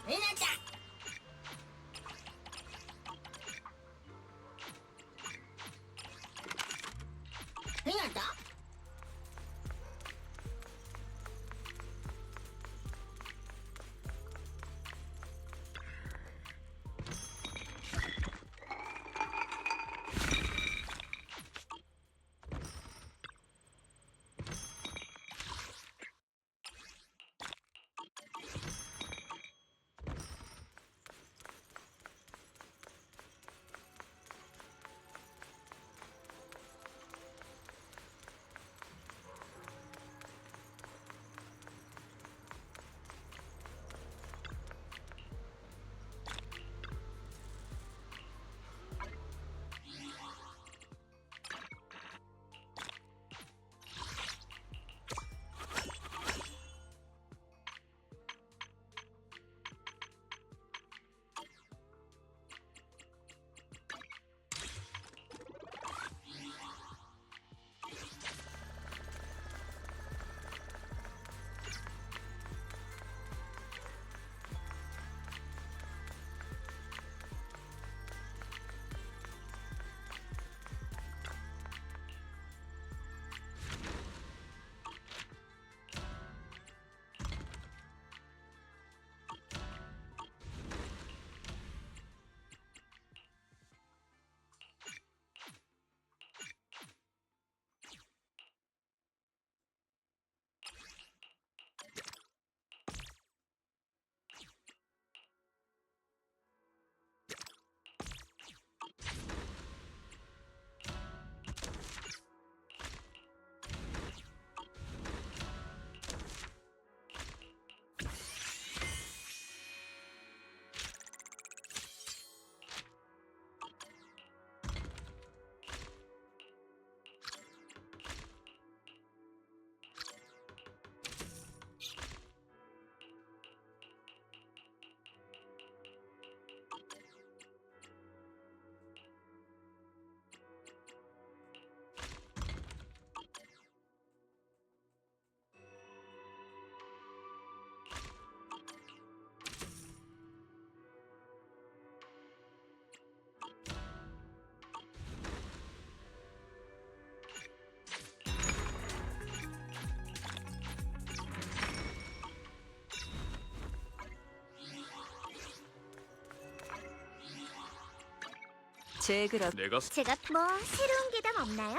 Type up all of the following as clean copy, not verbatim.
해놨다. 해놨다. 제그라 내가 제가 뭐 새로운 괴담 없나요?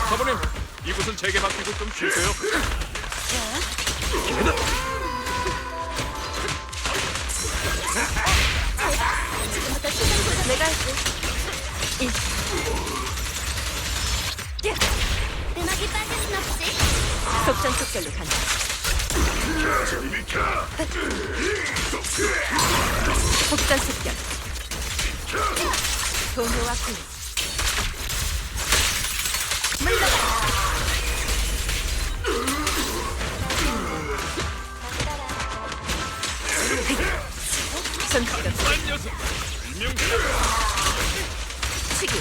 사부님, 이곳은 제게 맡기고 좀 쉬세요. 지금부터 시간 조절. 내가 할게. 음악이 빠질 순 없지. 속전속결로 간다. 속전속결. 동요와 군. 손가락 한 녀석, 유명자. 치기.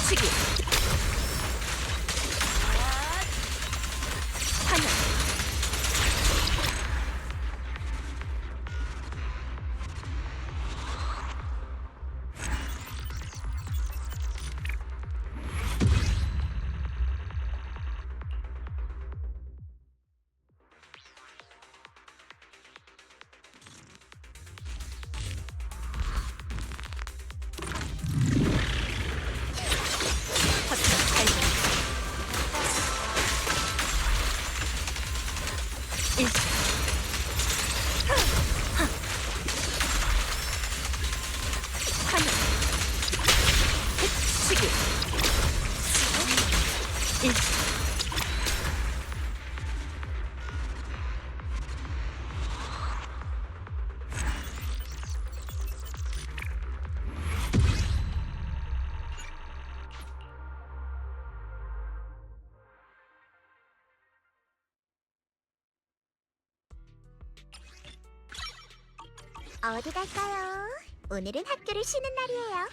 치기. 하늘. 허튼 발견. 일시. 하늘. 치기. 일시. 어디 갈까요? 오늘은 학교를 쉬는 날이에요.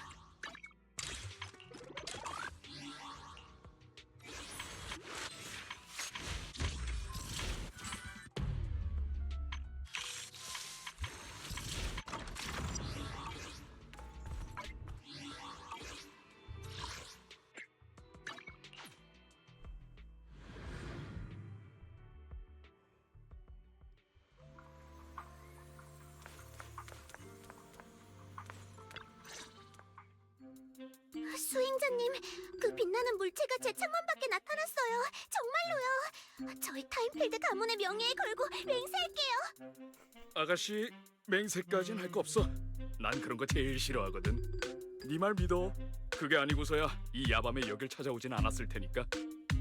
수행자님, 그 빛나는 물체가 제 창문 밖에 나타났어요. 정말로요. 저희 타임필드 가문의 명예에 걸고 맹세할게요. 아가씨 맹세까진 할 거 없어. 난 그런 거 제일 싫어하거든. 네 말 믿어. 그게 아니고서야 이 야밤에 여길 찾아오진 않았을 테니까.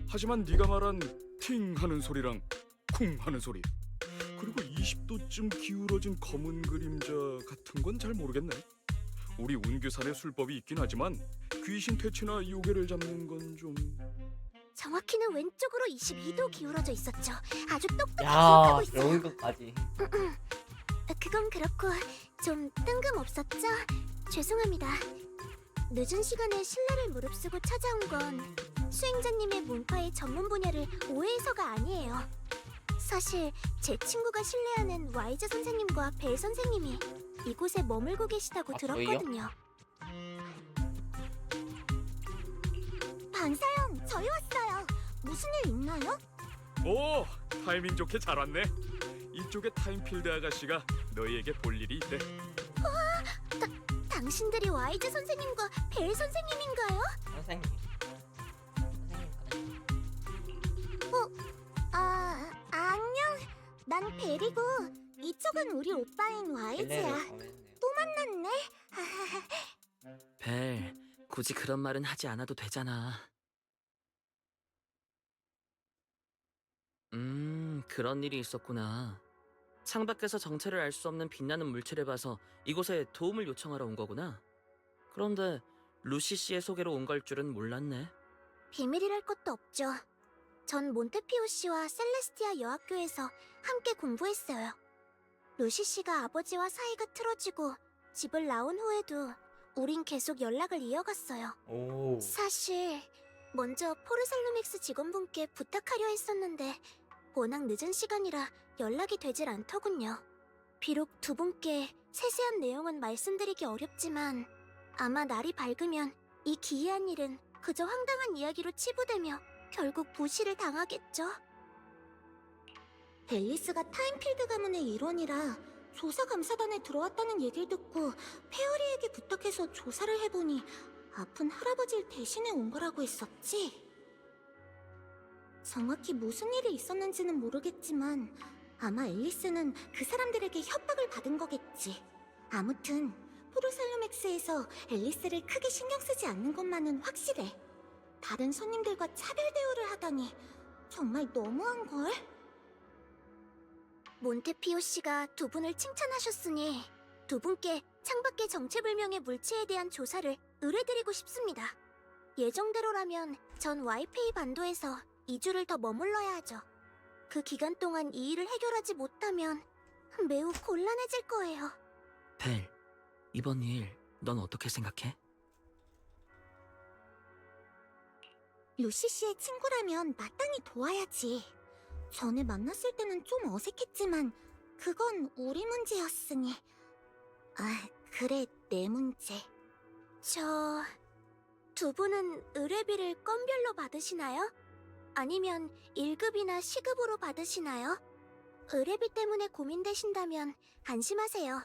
하지만 네가 말한 팅 하는 소리랑 쿵 하는 소리, 그리고 20도쯤 기울어진 검은 그림자 같은 건 잘 모르겠네. 우리 운규산에 술법이 있긴 하지만 귀신 퇴치나 요괴를 잡는 건 좀... 정확히는 왼쪽으로 22도 기울어져 있었죠. 아주 똑똑히 야, 기억하고 있어요. 그런 것까지. 그건 그렇고 좀 뜬금없었죠? 죄송합니다. 늦은 시간에 신뢰를 무릅쓰고 찾아온 건 수행자님의 문파의 전문 분야를 오해해서가 아니에요. 사실 제 친구가 신뢰하는 와이즈 선생님과 벨 선생님이 이곳에 머물고 계시다고 들었거든요. 반사형, 저희 왔어요. 무슨 일 있나요? 오, 타이밍 좋게 잘 왔네. 이쪽에 타임필드 아가씨가 너희에게 볼 일이 있대. 당신들이 와이즈 선생님과 벨 선생님인가요? 선생님. 안녕. 난 벨이고 이쪽은 우리 오빠인 와이즈야. 또 만났네. 벨, 굳이 그런 말은 하지 않아도 되잖아. 그런 일이 있었구나. 창밖에서 정체를 알 수 없는 빛나는 물체를 봐서 이곳에 도움을 요청하러 온 거구나. 그런데 루시 씨의 소개로 온 걸 줄은 몰랐네. 비밀이랄 것도 없죠. 전 몬테피오 씨와 셀레스티아 여학교에서 함께 공부했어요. 루시 씨가 아버지와 사이가 틀어지고 집을 나온 후에도 우린 계속 연락을 이어갔어요. 오. 사실 먼저 포르살루믹스 직원분께 부탁하려 했었는데 워낙 늦은 시간이라 연락이 되질 않더군요. 비록 두 분께 세세한 내용은 말씀드리기 어렵지만 아마 날이 밝으면 이 기이한 일은 그저 황당한 이야기로 치부되며 결국 부실을 당하겠죠. 앨리스가 타임필드 가문의 일원이라 조사감사단에 들어왔다는 얘기를 듣고 페어리에게 부탁해서 조사를 해보니 아픈 할아버지를 대신해 온 거라고 했었지? 정확히 무슨 일이 있었는지는 모르겠지만 아마 앨리스는 그 사람들에게 협박을 받은 거겠지. 아무튼 포르살루맥스에서 앨리스를 크게 신경 쓰지 않는 것만은 확실해. 다른 손님들과 차별 대우를 하다니 정말 너무한걸? 몬테피오 씨가 두 분을 칭찬하셨으니 두 분께 창밖의 정체불명의 물체에 대한 조사를 의뢰드리고 싶습니다. 예정대로라면 전 와이페이 반도에서 2주를 더 머물러야 하죠. 그 기간 동안 이 일을 해결하지 못하면 매우 곤란해질 거예요. 벨, 이번 일 넌 어떻게 생각해? 루시 씨의 친구라면 마땅히 도와야지. 전에 만났을 때는 좀 어색했지만 그건 우리 문제였으니. 아, 그래, 내 문제. 두 분은 의뢰비를 건별로 받으시나요? 아니면 1급이나 시급으로 받으시나요? 의뢰비 때문에 고민되신다면 안심하세요.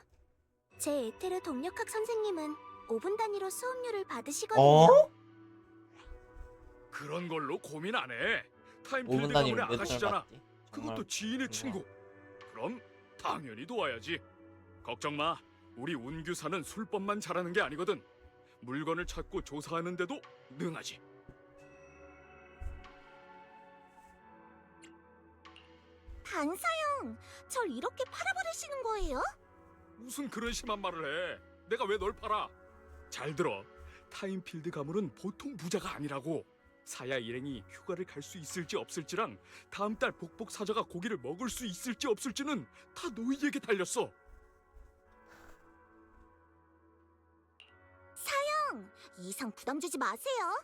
제 에테르 동력학 선생님은 5분 단위로 수업료를 받으시거든요. 어? 그런 걸로 고민 안 해. 5분 타임필드 단위로 가문의 몇 아가씨잖아. 받지? 그것도 지인의 친구. 그럼 당연히 도와야지. 걱정 마. 우리 운규사는 술법만 잘하는 게 아니거든. 물건을 찾고 조사하는데도 능하지. 반사형, 절 이렇게 팔아버리시는 거예요? 무슨 그런 심한 말을 해. 내가 왜 널 팔아? 잘 들어. 타임필드 가문은 보통 부자가 아니라고. 사야 일행이 휴가를 갈 수 있을지 없을지랑 다음 달 복복 사자가 고기를 먹을 수 있을지 없을지는 다 너희에게 달렸어. 이상 부담 주지 마세요.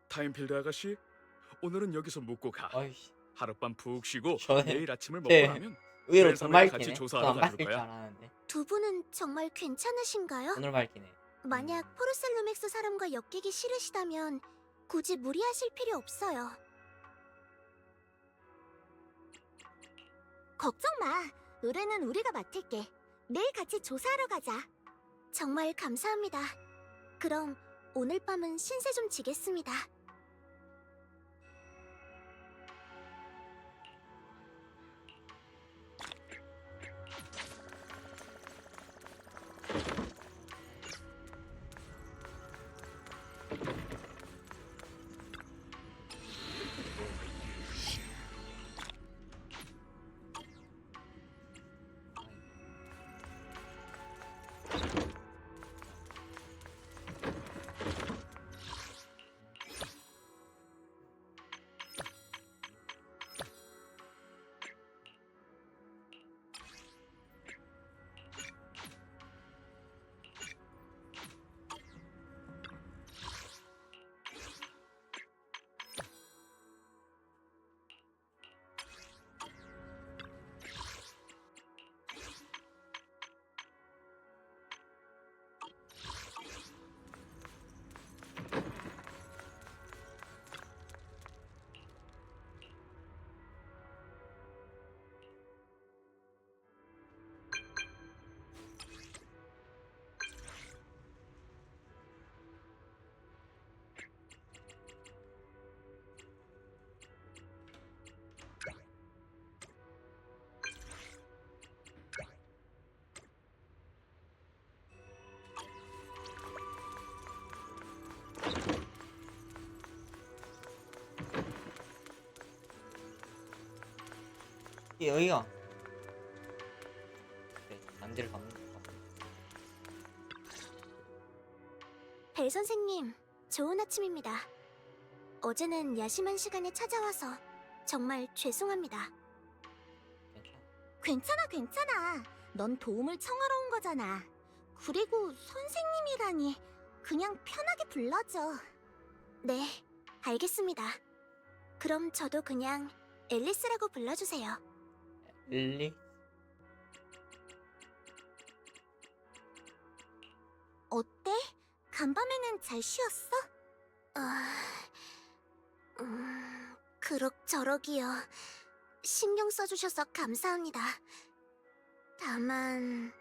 타임필드 아가씨, 오늘은 여기서 묵고 가. 어이씨, 하룻밤 푹 쉬고 저는- 내일 아침을 먹고 네. 나면 의외로 회사 돈 같이 밝히네. 조사하러 안 가줄 밝힐 줄 거야. 알았는데 두 분은 정말 괜찮으신가요? 돈을 밝히네. 만약 포르셀로맥스 사람과 엮이기 싫으시다면 굳이 무리하실 필요 없어요. 걱정 마. 의뢰는 우리가 맡을게. 내일 같이 조사하러 가자. 정말 감사합니다. 그럼 오늘 밤은 신세 좀 지겠습니다. 이게 여기가 네, 남들을 가면 돼. 벨 선생님, 좋은 아침입니다. 어제는 야심한 시간에 찾아와서 정말 죄송합니다. 괜찮아. 괜찮아. 넌 도움을 청하러 온 거잖아. 그리고 선생님이라니 그냥 편하게 불러줘. 네, 알겠습니다. 그럼 저도 그냥 앨리스라고 불러주세요. 릴리? 어때? 간밤에는 잘 쉬었어? 그럭저럭이요. 신경 써주셔서 감사합니다. 다만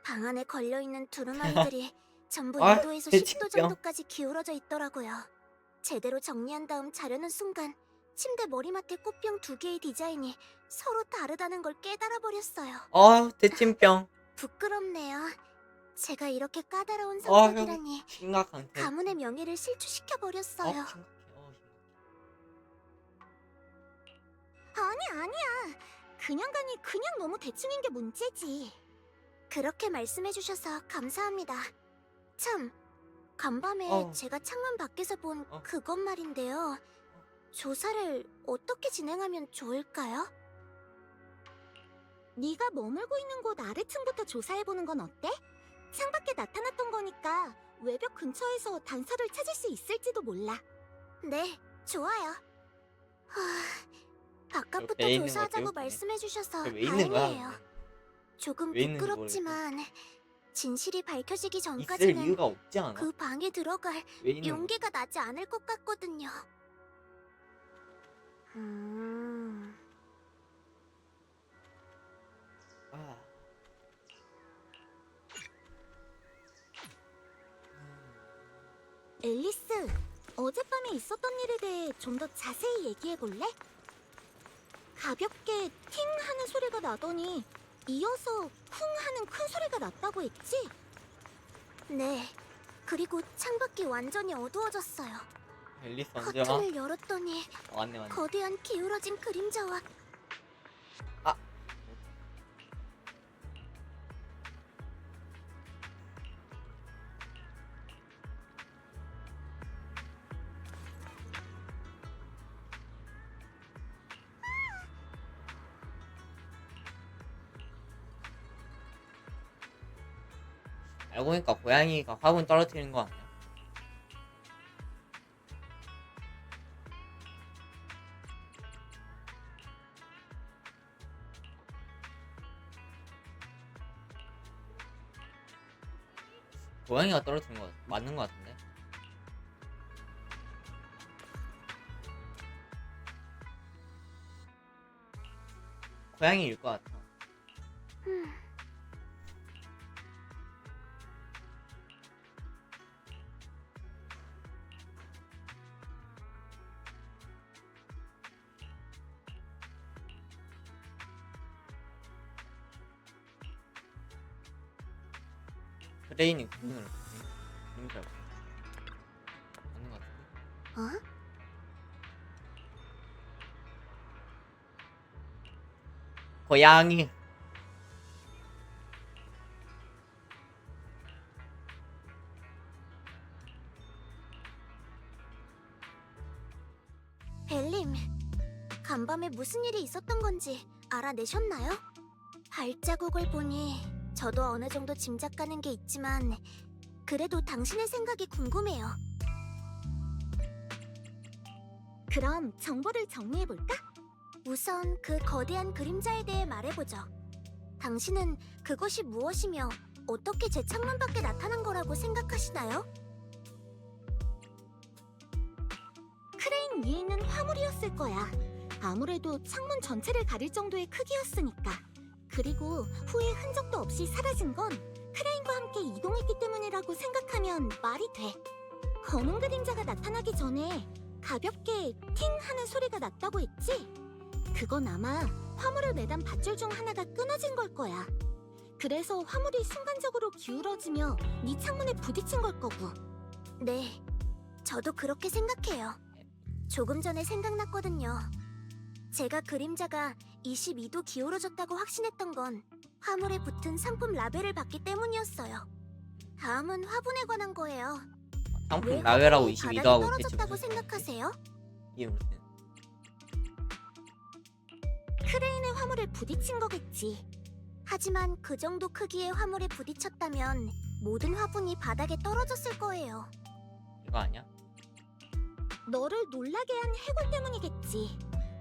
방 안에 걸려있는 두루마리들이 전부 아, 2도에서 대칭병. 10도 정도까지 기울어져 있더라고요. 제대로 정리한 다음 자려는 순간 침대 머리맡에 꽃병 2개의 디자인이 서로 다르다는 걸 깨달아 버렸어요. 대침병. 부끄럽네요. 제가 이렇게 까다로운 아, 성격이라니 심각한 대. 가문의 명예를 실추시켜 버렸어요. 심각해. 아니야. 그냥가니 그냥 너무 대충인 게 문제지. 그렇게 말씀해 주셔서 감사합니다. 참, 간밤에 어. 제가 창문 밖에서 본 어. 그것 말인데요. 조사를 어떻게 진행하면 좋을까요? 네가 머물고 있는 곳 아래층부터 조사해보는 건 어때? 창밖에 나타났던 거니까 외벽 근처에서 단서를 찾을 수 있을지도 몰라. 네, 좋아요. 아까부터 왜 있는 조사하자고 거지? 말씀해주셔서 왜 있는 거야? 다행이에요. 조금 왜 있는지 부끄럽지만 진실이 밝혀지기 있을 전까지는 이유가 없지 않아? 그 방에 들어갈 왜 있는 거야? 용기가 나지 않을 것 같거든요. 아. 앨리스, 어젯밤에 있었던 일에 대해 좀 더 자세히 얘기해 볼래? 가볍게 팅 하는 소리가 나더니 이어서 쿵 하는 큰 소리가 났다고 했지? 네. 그리고 창밖이 완전히 어두워졌어요. 앨리스 언제 와? 커튼을 열었더니 맞네 맞네. 거대한 기울어진 그림자와 아. 알고 보니까 고양이가 화분 떨어뜨리는 거 아니야? 고양이가 떨어뜨린 거 맞는 거 같은데? 고양이일 것 같아. 크레인이 그림을 그림 잘 맞는 것 같은데? 어? 고양이. 벨림, 간밤에 무슨 일이 있었던 건지 알아내셨나요? 발자국을 보니 저도 어느 정도 짐작 가는 게 있지만 그래도 당신의 생각이 궁금해요. 그럼 정보를 정리해볼까? 우선 그 거대한 그림자에 대해 말해보죠. 당신은 그것이 무엇이며 어떻게 제 창문 밖에 나타난 거라고 생각하시나요? 크레인 위에 있는 화물이었을 거야. 아무래도 창문 전체를 가릴 정도의 크기였으니까. 그리고 후에 흔적도 없이 사라진 건 크레인과 함께 이동했기 때문이라고 생각하면 말이 돼. 검은 그림자가 나타나기 전에 가볍게 팅 하는 소리가 났다고 했지? 그건 아마 화물을 매단 밧줄 중 하나가 끊어진 걸 거야. 그래서 화물이 순간적으로 기울어지며 네 창문에 부딪힌 걸 거고. 네, 저도 그렇게 생각해요. 조금 전에 생각났거든요. 제가 그림자가 22도 기울어졌다고 확신했던 건 화물에 붙은 상품 라벨을 봤기 때문이었어요. 다음은 화분에 관한 거예요. 상품 왜 라벨하고 화분이 22도 바닥에 하고 대체 떨어졌다고 무슨 생각하세요? 이해 못해. 크레인의 화물에 부딪힌 거겠지. 하지만 그 정도 크기의 화물에 부딪혔다면 모든 화분이 바닥에 떨어졌을 거예요. 이거 아니야? 너를 놀라게 한 해골 때문이겠지.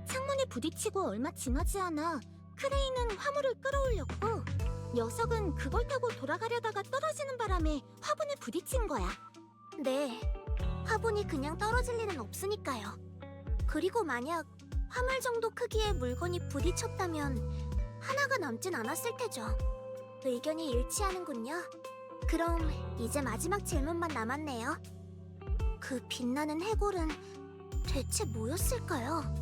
창문에 부딪히고 얼마 지나지 않아 크레인은 화물을 끌어올렸고 녀석은 그걸 타고 돌아가려다가 떨어지는 바람에 화분에 부딪힌 거야. 네, 화분이 그냥 떨어질 리는 없으니까요. 그리고 만약 화물 정도 크기의 물건이 부딪혔다면 하나가 남진 않았을 테죠. 의견이 일치하는군요. 그럼 이제 마지막 질문만 남았네요. 그 빛나는 해골은 대체 뭐였을까요?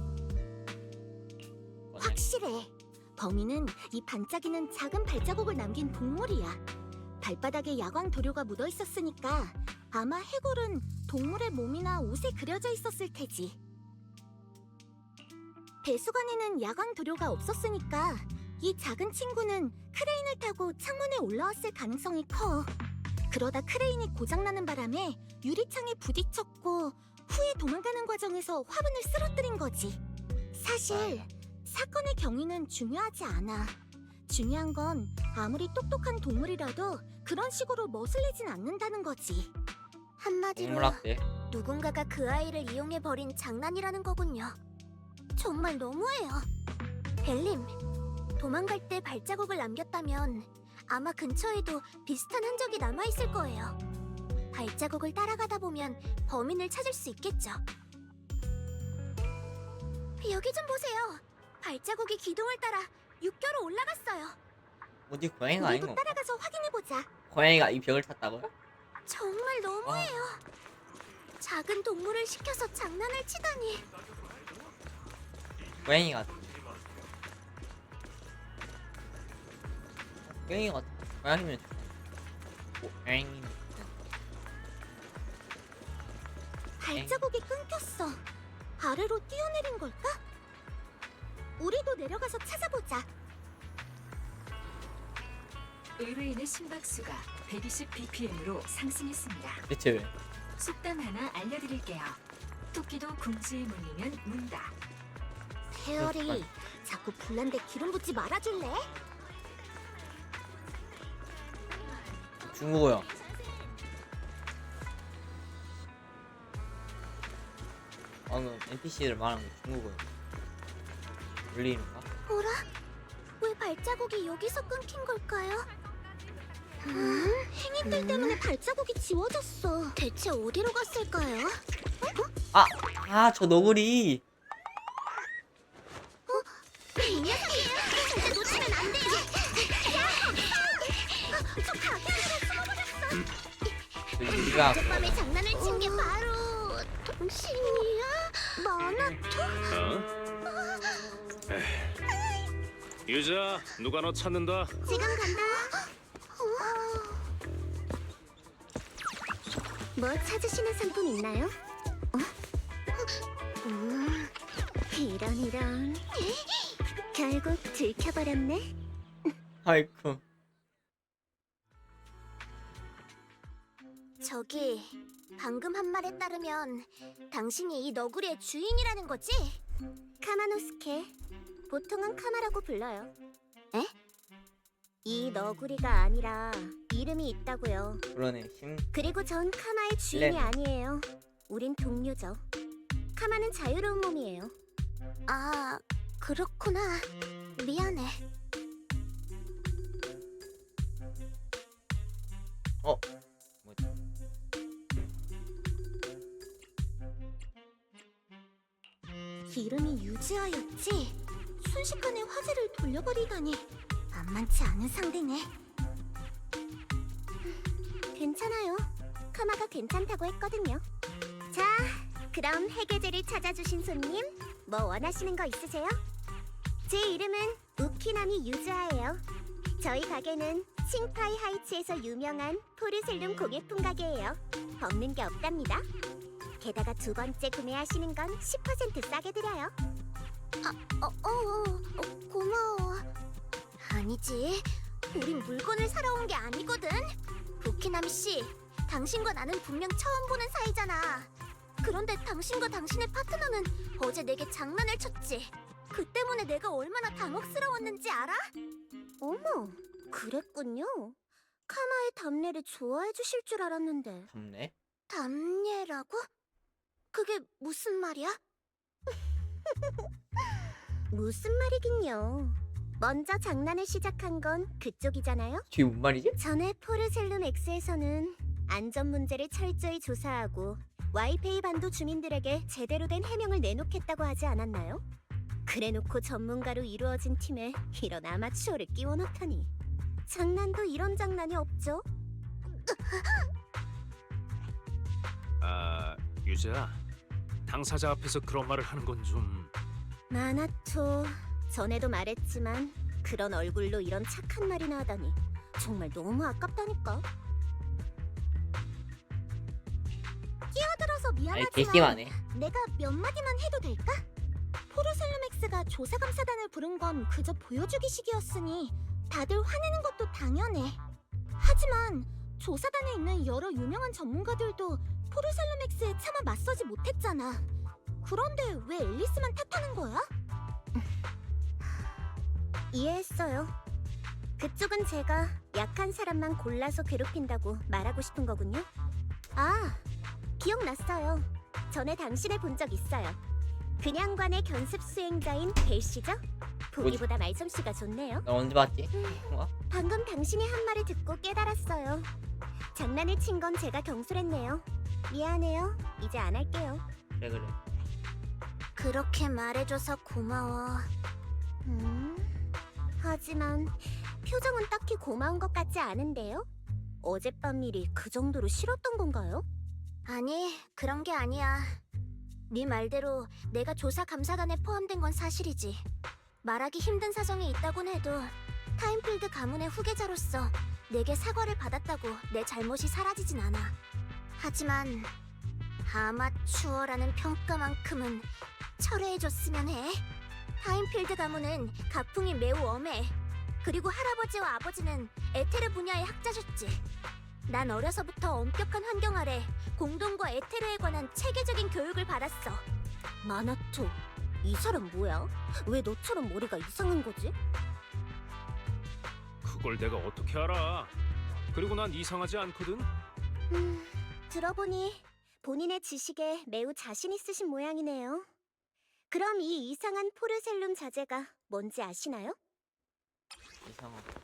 확실해. 범인은 이 반짝이는 작은 발자국을 남긴 동물이야. 발바닥에 야광 도료가 묻어 있었으니까 아마 해골은 동물의 몸이나 옷에 그려져 있었을 테지. 배수관에는 야광 도료가 없었으니까 이 작은 친구는 크레인을 타고 창문에 올라왔을 가능성이 커. 그러다 크레인이 고장나는 바람에 유리창에 부딪혔고 후에 도망가는 과정에서 화분을 쓰러뜨린 거지. 사실 사건의 경위는 중요하지 않아. 중요한 건 아무리 똑똑한 동물이라도 그런 식으로 멋을내진 않는다는 거지. 한마디로 동물학대. 누군가가 그 아이를 이용해버린 장난이라는 거군요. 정말 너무해요. 벨림, 도망갈 때 발자국을 남겼다면 아마 근처에도 비슷한 흔적이 남아있을 거예요. 발자국을 따라가다 보면 범인을 찾을 수 있겠죠. 여기 좀 보세요. 발자국이 기둥을 따라 육교로 올라갔어요. 어디 고양이가 아닌 우리도 건가? 따라가서 확인해보자. 고양이가 이 벽을 탔다고요? 정말 너무해요. 작은 동물을 시켜서 장난을 치다니. 고양이 같아. 고양이 같아. 고양이면 고양이. 발자국이 끊겼어. 아래로 뛰어내린 걸까? 우리도 내려가서 찾아보자. 의뢰인의 심박수가 120bpm으로 상승했습니다. 대체 왜? 속담 하나 알려드릴게요. 토끼도 궁지에 몰리면 문다. 태열이, 자꾸 불난데 기름 붓지 말아줄래? 중국어요. 방금 NPC를 말한 거 중국어요. 울리는가? 뭐라? 왜 발자국이 여기서 끊긴 걸까요? 행인들 때문에 발자국이 지워졌어. 대체 어디로 갔을까요? 저 너구리. 이 녀석이에요. 절대 놓치면 안 돼요. 저 가게 안으로 숨어버렸어. 우리가 어젯밤에 장난을 친 게 바로 당신이야? 마나토? 유자, 누가 너 찾는다. 지금 간다. 뭐 찾으시는 상품 있나요? 이런 결국 들켜버렸네. 아이쿠. 저기 방금 한 말에 따르면 당신이 이 너구리의 주인이라는 거지? 카마노스케, 보통은 카마라고 불러요. 에? 이 너구리가 아니라 이름이 있다고요. 그러네. 그리고 전 카마의 주인이 네. 아니에요. 우린 동료죠. 카마는 자유로운 몸이에요. 아, 그렇구나. 미안해. 뭐지? 이름이 유지아였지? 순식간에 화제를 돌려버리다니 만만치 않은 상대네. 괜찮아요. 카마가 괜찮다고 했거든요. 자, 그럼 해계제를 찾아주신 손님, 뭐 원하시는 거 있으세요? 제 이름은 우키나미 유즈아예요. 저희 가게는 칭파이 하이츠에서 유명한 포르셀룸 공예품 가게예요. 없는 게 없답니다. 게다가 두 번째 구매하시는 건 10% 싸게 드려요. 고마워. 아니지, 우린 물건을 사러 온 게 아니거든. 우키나미 씨, 당신과 나는 분명 처음 보는 사이잖아. 그런데 당신과 당신의 파트너는 어제 내게 장난을 쳤지. 그 때문에 내가 얼마나 당혹스러웠는지 알아? 어머, 그랬군요. 카마의 답례를 좋아해 주실 줄 알았는데. 덥네. 답례라고? 그게 무슨 말이야? 무슨 말이긴요. 먼저 장난을 시작한 건 그쪽이잖아요. 뒤에 뭔 말이지? 전에 포르셀룸 X에서는 안전 문제를 철저히 조사하고 와이페이 반도 주민들에게 제대로 된 해명을 내놓겠다고 하지 않았나요? 그래놓고 전문가로 이루어진 팀에 이런 아마추어를 끼워 넣다니. 장난도 이런 장난이 없죠? 유재야, 당사자 앞에서 그런 말을 하는 건 좀... 마나토, 전에도 말했지만 그런 얼굴로 이런 착한 말이나 하다니 정말 너무 아깝다니까. 끼어들어서 아니 미안하지만 괘씸하네. 내가 몇 마디만 해도 될까? 포르셀룸엑스가 조사감사단을 부른 건 그저 보여주기식이었으니 다들 화내는 것도 당연해. 하지만 조사단에 있는 여러 유명한 전문가들도 포르셀룸엑스에 차마 맞서지 못했잖아. 그런데 왜 앨리스만 탓하는 거야? 이해했어요. 그쪽은 제가 약한 사람만 골라서 괴롭힌다고 말하고 싶은 거군요. 아, 기억났어요. 전에 당신을 본 적 있어요. 그냥관의 견습 수행자인 벨 씨죠? 보기보다 말솜씨가 좋네요. 나 언제 봤지? 어? 방금 당신이 한 말을 듣고 깨달았어요. 장난을 친 건 제가 경솔했네요. 미안해요. 이제 안 할게요. 그래. 그렇게 말해줘서 고마워. 하지만 표정은 딱히 고마운 것 같지 않은데요? 어젯밤 일이 그 정도로 싫었던 건가요? 아니, 그런 게 아니야. 네 말대로 내가 조사 감사단에 포함된 건 사실이지. 말하기 힘든 사정이 있다곤 해도 타임필드 가문의 후계자로서 내게 사과를 받았다고 내 잘못이 사라지진 않아. 하지만 아마추어라는 평가만큼은 철회해줬으면 해. 타임필드 가문은 가풍이 매우 엄해. 그리고 할아버지와 아버지는 에테르 분야의 학자셨지. 난 어려서부터 엄격한 환경 아래 공동과 에테르에 관한 체계적인 교육을 받았어. 마나토, 이 사람 뭐야? 왜 너처럼 머리가 이상한 거지? 그걸 내가 어떻게 알아? 그리고 난 이상하지 않거든. 들어보니 본인의 지식에 매우 자신 있으신 모양이네요. 그럼 이 이상한 포르셀룸 자재가 뭔지 아시나요? 이상하다.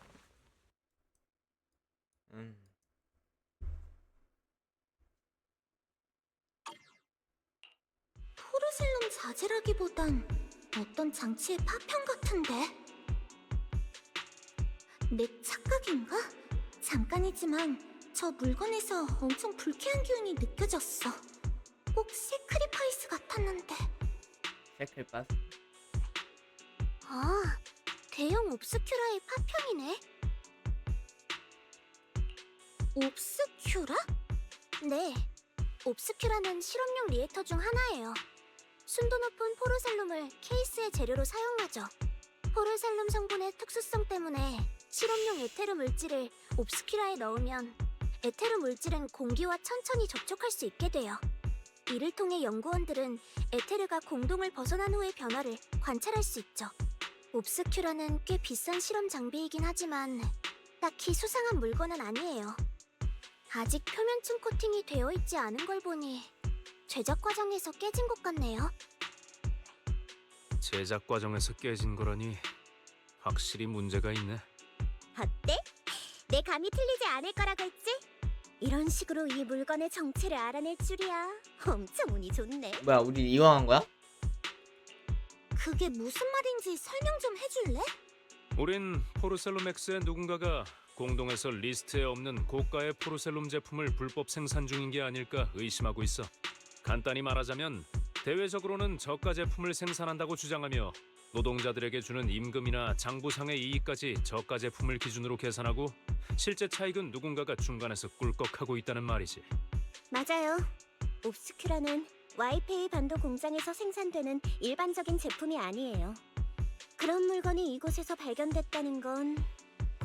포르셀룸 자재라기보단 어떤 장치의 파편 같은데? 내 착각인가? 잠깐이지만 저 물건에서 엄청 불쾌한 기운이 느껴졌어. 꼭 세크리파이스 같았는데. 세클바스. 아, 대형 옵스큐라의 파편이네. 옵스큐라? 네, 옵스큐라는 실험용 리액터 중 하나예요. 순도 높은 포르셀룸을 케이스의 재료로 사용하죠. 포르셀룸 성분의 특수성 때문에 실험용 에테르 물질을 옵스큐라에 넣으면 에테르 물질은 공기와 천천히 접촉할 수 있게 돼요. 이를 통해 연구원들은 에테르가 공동을 벗어난 후의 변화를 관찰할 수 있죠. 옵스큐라는 꽤 비싼 실험 장비이긴 하지만 딱히 수상한 물건은 아니에요. 아직 표면층 코팅이 되어 있지 않은 걸 보니 제작 과정에서 깨진 것 같네요. 제작 과정에서 깨진 거라니 확실히 문제가 있네. 어때? 내 감이 틀리지 않을 거라고 했지? 이런 식으로 이 물건의 정체를 알아낼 줄이야. 엄청 운이 좋네. 뭐야, 우리 이용한 거야? 그게 무슨 말인지 설명 좀 해줄래? 우린 포르셀룸엑스의 누군가가 공동에서 리스트에 없는 고가의 포르셀룸 제품을 불법 생산 중인 게 아닐까 의심하고 있어. 간단히 말하자면 대외적으로는 저가 제품을 생산한다고 주장하며 노동자들에게 주는 임금이나 장부상의 이익까지 저가 제품을 기준으로 계산하고 실제 차익은 누군가가 중간에서 꿀꺽하고 있다는 말이지. 맞아요. 옵스큐라는 와이페이 반도 공장에서 생산되는 일반적인 제품이 아니에요. 그런 물건이 이곳에서 발견됐다는 건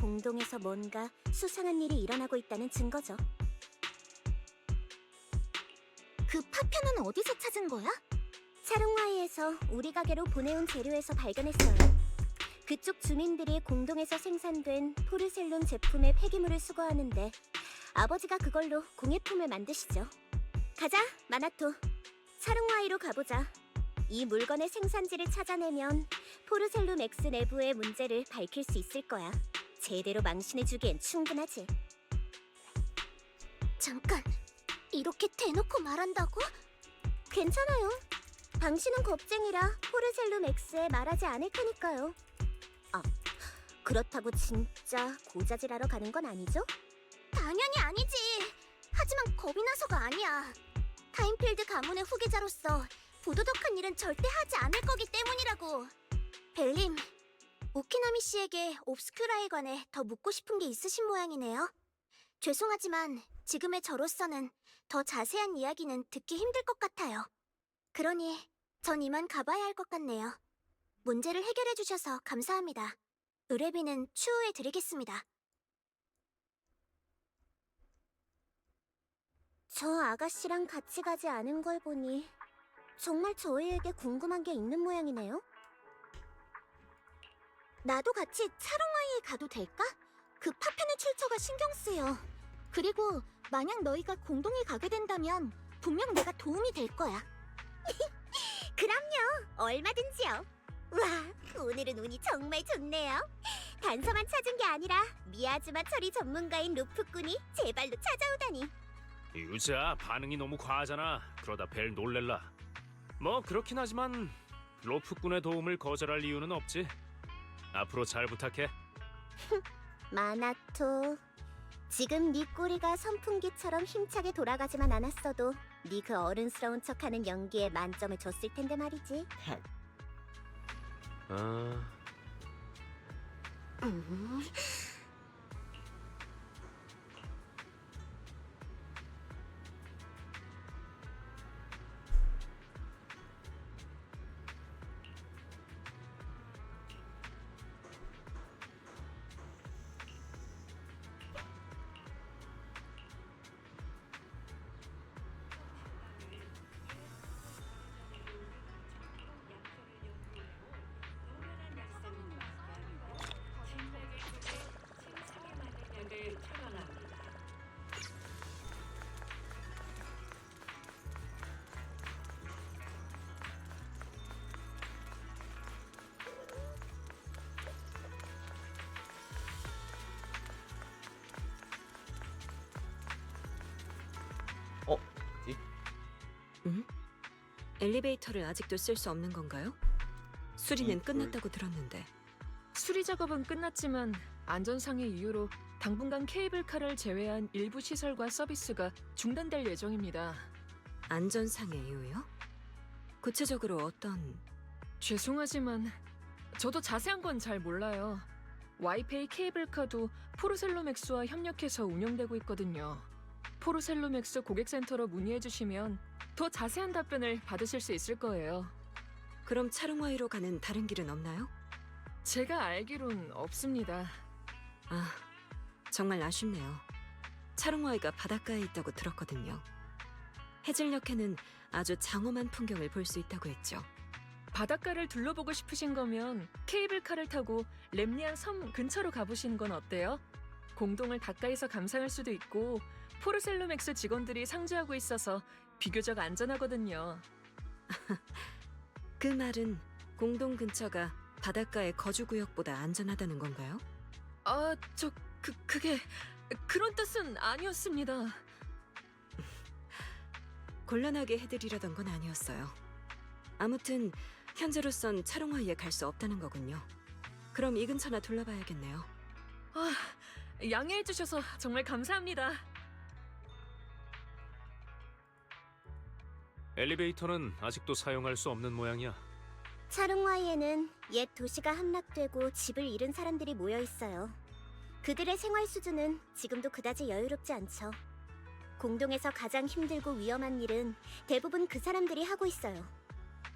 공동에서 뭔가 수상한 일이 일어나고 있다는 증거죠. 그 파편은 어디서 찾은 거야? 차릉와이에서 우리 가게로 보내온 재료에서 발견했어요. 그쪽 주민들이 공동에서 생산된 포르셀룸 제품의 폐기물을 수거하는데 아버지가 그걸로 공예품을 만드시죠. 가자, 마나토. 차릉와이로 가보자. 이 물건의 생산지를 찾아내면 포르셀룸 X 내부의 문제를 밝힐 수 있을 거야. 제대로 망신해주기엔 충분하지. 잠깐, 이렇게 대놓고 말한다고? 괜찮아요. 당신은 겁쟁이라 포르셀룸 X에 말하지 않을 테니까요. 아, 그렇다고 진짜 고자질하러 가는 건 아니죠? 당연히 아니지. 하지만 겁이 나서가 아니야. 타임필드 가문의 후계자로서 부도덕한 일은 절대 하지 않을 거기 때문이라고. 벨림, 오키나미 씨에게 옵스큐라에 관해 더 묻고 싶은 게 있으신 모양이네요. 죄송하지만 지금의 저로서는 더 자세한 이야기는 듣기 힘들 것 같아요. 그러니 전 이만 가봐야 할 것 같네요. 문제를 해결해 주셔서 감사합니다. 의뢰비는 추후에 드리겠습니다. 저 아가씨랑 같이 가지 않은 걸 보니 정말 저희에게 궁금한 게 있는 모양이네요. 나도 같이 차롱와이에 가도 될까? 그 파편의 출처가 신경 쓰여. 그리고 만약 너희가 공동에 가게 된다면 분명 내가 도움이 될 거야. 그럼요, 얼마든지요. 와, 오늘은 운이 정말 좋네요. 단서만 찾은 게 아니라 미야즈마 처리 전문가인 루프꾼이 제 발로 찾아오다니. 유자, 반응이 너무 과하잖아. 그러다 벨 놀렐라. 뭐 그렇긴 하지만 로프꾼의 도움을 거절할 이유는 없지. 앞으로 잘 부탁해. 마나토, 지금 네 꼬리가 선풍기처럼 힘차게 돌아가지만 않았어도 네 그 어른스러운 척하는 연기에 만점을 줬을 텐데 말이지. 아, 엘리베이터를 아직도 쓸 수 없는 건가요? 수리는 끝났다고 들었는데. 수리 작업은 끝났지만 안전상의 이유로 당분간 케이블카를 제외한 일부 시설과 서비스가 중단될 예정입니다. 안전상의 이유요? 구체적으로 어떤... 죄송하지만 저도 자세한 건 잘 몰라요. 와이페이 케이블카도 포르셀로맥스와 협력해서 운영되고 있거든요. 포르셀로맥스 고객센터로 문의해주시면 더 자세한 답변을 받으실 수 있을 거예요. 그럼 차릉와이로 가는 다른 길은 없나요? 제가 알기론 없습니다. 아, 정말 아쉽네요. 차릉와이가 바닷가에 있다고 들었거든요. 해질녘에는 아주 장엄한 풍경을 볼 수 있다고 했죠. 바닷가를 둘러보고 싶으신 거면 케이블카를 타고 렘리안 섬 근처로 가보시는 건 어때요? 공동을 가까이서 감상할 수도 있고 포르셀로맥스 직원들이 상주하고 있어서 비교적 안전하거든요. 그 말은 공동 근처가 바닷가의 거주구역보다 안전하다는 건가요? 아, 그게 그런 뜻은 아니었습니다. 곤란하게 해드리려던 건 아니었어요. 아무튼 현재로선 차롱화이에 갈 수 없다는 거군요. 그럼 이 근처나 둘러봐야겠네요. 아, 양해해주셔서 정말 감사합니다. 엘리베이터는 아직도 사용할 수 없는 모양이야. 차릉와이에는 옛 도시가 함락되고 집을 잃은 사람들이 모여 있어요. 그들의 생활 수준은 지금도 그다지 여유롭지 않죠. 공동에서 가장 힘들고 위험한 일은 대부분 그 사람들이 하고 있어요.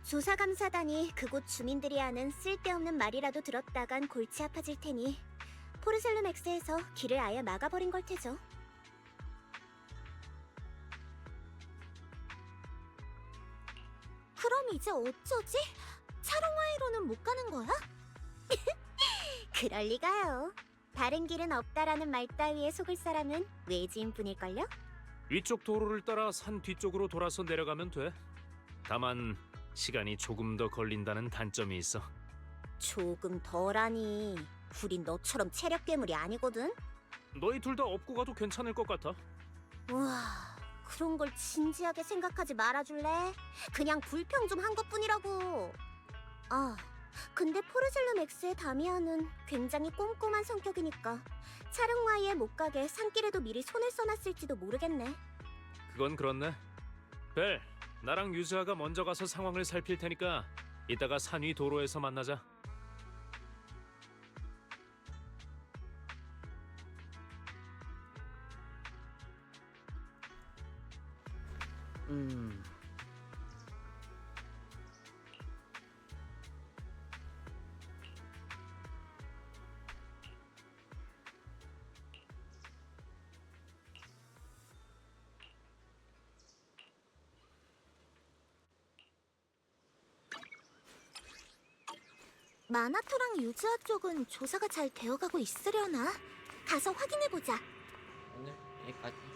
조사감사단이 그곳 주민들이 하는 쓸데없는 말이라도 들었다간 골치 아파질 테니 포르셀로맥스에서 길을 아예 막아버린 걸 테죠. 그럼 이제 어쩌지? 차롱와이로는 못 가는 거야? 그럴 리가요. 다른 길은 없다라는 말 따위에 속을 사람은 외지인뿐일걸요? 위쪽 도로를 따라 산 뒤쪽으로 돌아서 내려가면 돼. 다만 시간이 조금 더 걸린다는 단점이 있어. 조금 덜하니. 우린 너처럼 체력 괴물이 아니거든? 너희 둘 다 업고 가도 괜찮을 것 같아. 우와, 그런 걸 진지하게 생각하지 말아줄래? 그냥 불평 좀 한 것뿐이라고. 아, 근데 포르셀로맥스의 다미아는 굉장히 꼼꼼한 성격이니까 차릉와이에 못 가게 산길에도 미리 손을 써놨을지도 모르겠네. 그건 그렇네. 벨, 나랑 유즈아가 먼저 가서 상황을 살필 테니까 이따가 산 위 도로에서 만나자. 마나토랑 유즈아 쪽은 조사가 잘 되어가고 있으려나? 가서 확인해보자. 오늘 여기까지.